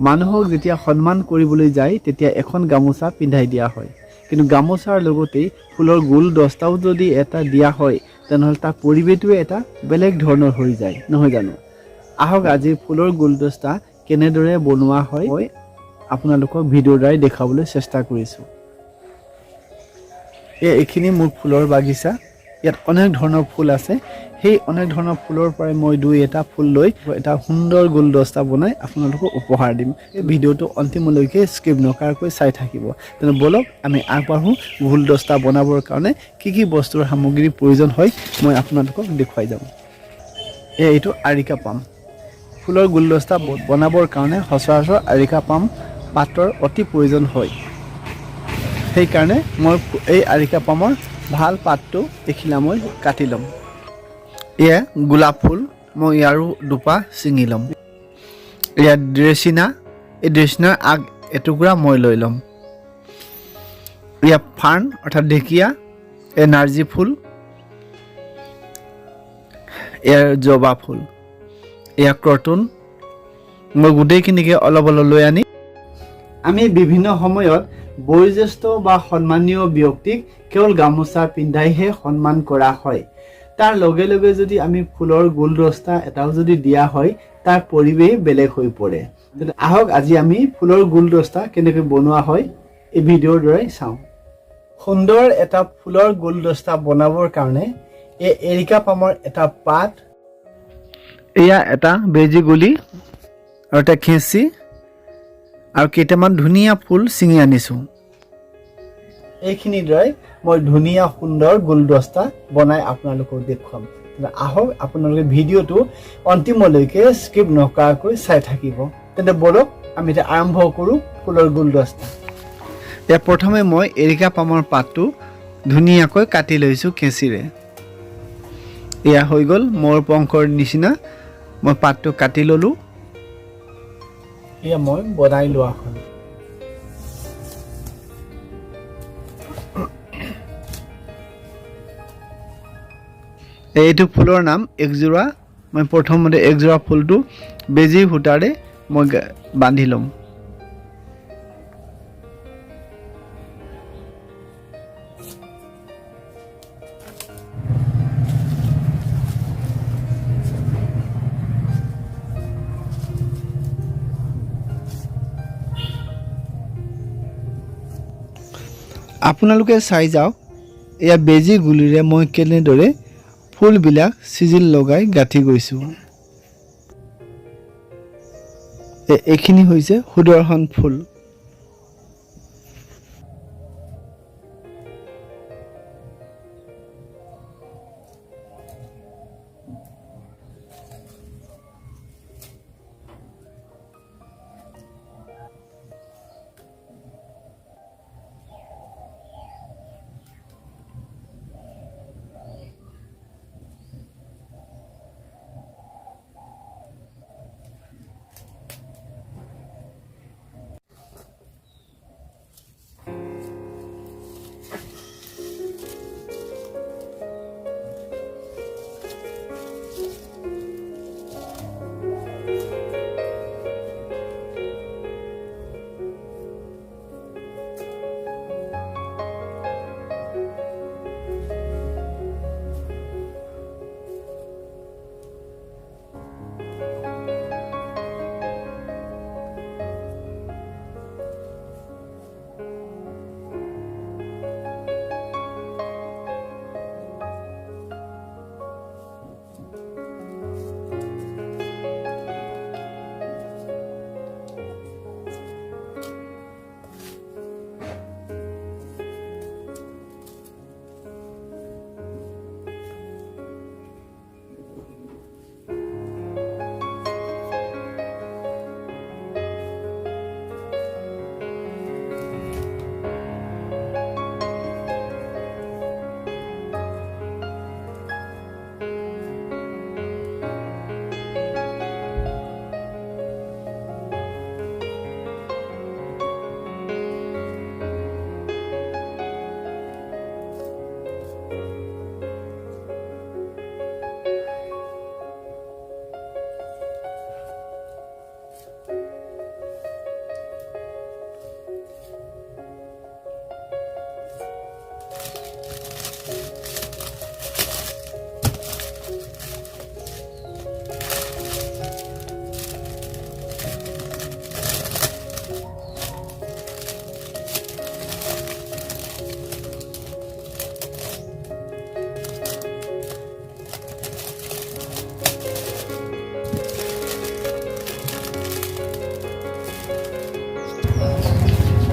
মানুহক যেতিয়া সন্মান কৰিবলৈ যায় তেতিয়া এখন গামোচা পিন্ধাই দিয়া হয় কিন্তু গামোচাৰ লগতে ফুলৰ গুলদস্তাও যদি এটা দিয়া হয় তেনেহ'লে তাৰ পৰিৱেশটোৱে এটা বেলেগ ধৰণৰ হৈ যায় নহয় জানো আহক আজি ফুলৰ গুলদস্তা কেনেদৰে বনোৱা হয় মই আপোনালোকক ভিডিঅ'ৰ দ্বাৰা দেখাবলৈ চেষ্টা কৰিছোঁ এইখিনি মোৰ ফুলৰ বাগিচা ইয়াত অনেক ধৰণৰ ফুল আছে সেই অনেক ধৰণৰ ফুলৰ পৰাই মই দুই এটা ফুল লৈ এটা সুন্দৰ গুলদস্তা বনাই আপোনালোকক উপহাৰ দিম এই ভিডিঅ'টো অন্তিমলৈকে স্কিপ নকৰাকৈ চাই থাকিব তেনে বলক আমি আগবাঢ়ো গুলদস্তা বনাবৰ কাৰণে কি বস্তুৰ সামগ্ৰীৰ প্ৰয়োজন হয় মই আপোনালোকক দেখুৱাই যাম এইটো আৰিকা পাম ফুলৰ গুলদস্তা বনাবৰ কাৰণে সচৰাচৰ আৰিকা পাম পাতৰ অতি প্ৰয়োজন হয় সেইকাৰণে মই এই আৰিকা পামৰ ভাল পাতটো দেখিলা মই কাটি ল'ম এয়া গোলাপ ফুল মই ইয়াৰো দুপা ছিঙি ল'ম এয়া ড্ৰেছিনা এই ড্ৰেছিনাৰ আগ এটুকুৰা মই লৈ ল'ম এয়া ফাৰ্ণ অৰ্থাৎ ঢেকীয়া এয়া নাৰ্জী ফুল এয়া জবা ফুল এয়া ক্ৰটন মই গোটেইখিনিকে অলপ লৈ আনি আমি বিভিন্ন সময়ত বয়োজ্যেষ্ঠ বা সন্মানীয় ব্যক্তিক কেৱল গামোচা পিন্ধাইহে সন্মান কৰা হয় তাৰ লগে লগে যদি আমি ফুলৰ গুলদস্তা এটাও যদি দিয়া হয় তাৰ পৰিৱেশ বেলেগ হৈ পৰে আহক আজি আমি ফুলৰ গুলদস্তা কেনেকৈ বনোৱা হয় এই ভিডিঅ'ৰ দ্বাৰাই চাওঁ সুন্দৰ এটা ফুলৰ গুলদস্তা বনাবৰ কাৰণে এই এৰিকা পামৰ এটা পাত এয়া এটা বেজি গুলি আৰু এটা খেঁচি আৰু কেইটামান ধুনীয়া ফুল ছিঙি আনিছোঁ এইখিনিৰ দ্বাৰাই মই ধুনীয়া সুন্দৰ গুলদস্তা বনাই আপোনালোকক দেখুৱাম আহক আপোনালোকে ভিডিঅ'টো অন্তিমলৈকে স্কিপ নকৰাকৈ চাই থাকিব তেন্তে বলক আমি এতিয়া আৰম্ভ কৰোঁ ফুলৰ গুলদস্তা এতিয়া প্ৰথমে মই এৰিকা পামৰ পাতটো ধুনীয়াকৈ কাটি লৈছোঁ কেঁচিৰে এয়া হৈ গ'ল মোৰ পংখৰ নিচিনা মই পাতটো কাটি ল'লোঁ এয়া মই বনাই লোৱা হ'ল এইটো ফুলৰ নাম একযোৰা মই প্ৰথমতে একযোৰা ফুলটো বেজি সূতাৰে মই বান্ধি ল'ম আপোনালোকে চাই যাওক এয়া বেজি গুলিৰে মই কেনেদৰে ফুলবিলাক চিজিল লগাই গাঁঠি গৈছোঁ এইখিনি হৈছে সুদৰ্শন ফুল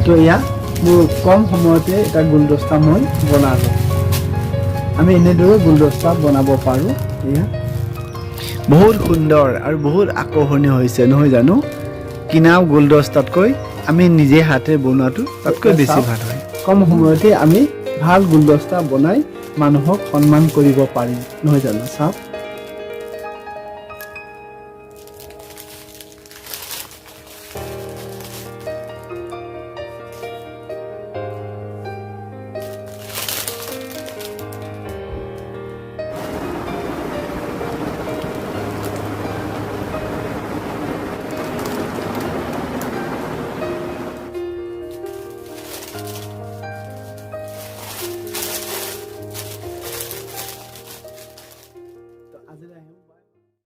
তো এয়া মোৰ কম সময়তে এটা গুলদস্তা মই বনালোঁ। আমি এনেদৰে গুলদস্তা বনাব পাৰোঁ। এয়া বহুত সুন্দৰ আৰু বহুত আকৰ্ষণীয় হৈছে নহয় জানো? কিনা গুলদস্তাতকৈ আমি নিজে হাতে বনোৱাটো তাতকৈ বেছি ভাল হয়। কম সময়তে আমি ভাল গুলদস্তা বনাই মানুহক সন্মান কৰিব পাৰিম নহয় জানো? চাওক